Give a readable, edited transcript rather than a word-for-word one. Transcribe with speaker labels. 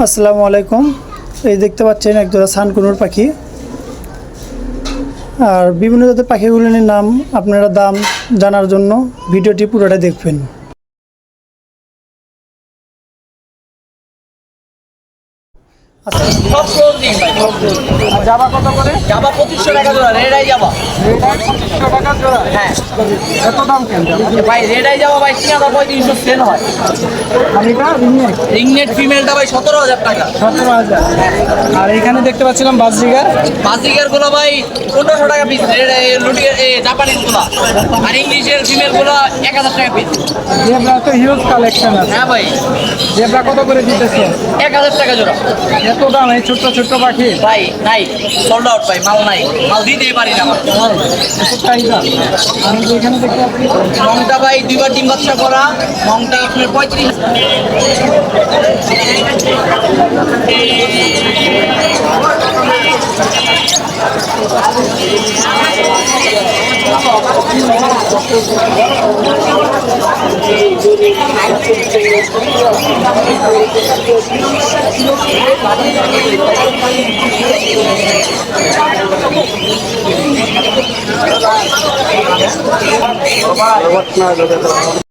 Speaker 1: আসসালামু আলাইকুম। এই দেখতে পাচ্ছেন একজোড়া সানকুনুর পাখি। আর বিভিন্ন জাতের পাখিগুলোর নাম আপনারা দাম জানার জন্য ভিডিওটি পুরোটা দেখবেন।
Speaker 2: জাবা কত করে?
Speaker 3: জাবা 2500 টাকা জোড়া, রেড আই জাবা।
Speaker 2: রেড আই 2500 টাকা জোড়া।
Speaker 3: হ্যাঁ
Speaker 2: এত দাম কেন?
Speaker 3: ভাই, রেড আই জাবা ভাই 3500 সেল হয়।
Speaker 2: খালিটা রিংনেট
Speaker 3: রিংনেট ফিমেলটা ভাই 17000 টাকা।
Speaker 2: 17000। আর এখানে দেখতে পাচ্ছিলাম বাজরিগার।
Speaker 3: বাজিকার গুলো ভাই 1500 টাকা পিস, রেড লুটিয়ার জাপানিজ গুলো। আর ইংলিশের ফিমেল গুলো 1000 টাকা পিস।
Speaker 2: জেব্রা তো হিউজ কালেকশন আছে।
Speaker 3: হ্যাঁ ভাই,
Speaker 2: জেব্রা কত করে দিতেছে?
Speaker 3: 1000 টাকা জোড়া।
Speaker 2: এত দাম এই ছোট্ট ছোট্ট পাখি?
Speaker 3: ভাই নাই, সোল্ড আউট ভাই, মাল নাই, মাল দিতেই পারি না।
Speaker 2: এত চাহিদা। আমি তো এখানে দেখতে পাচ্ছি
Speaker 3: মংটা ভাই 2বার ডিম বাচ্চা করা, মংটা আপনার 35।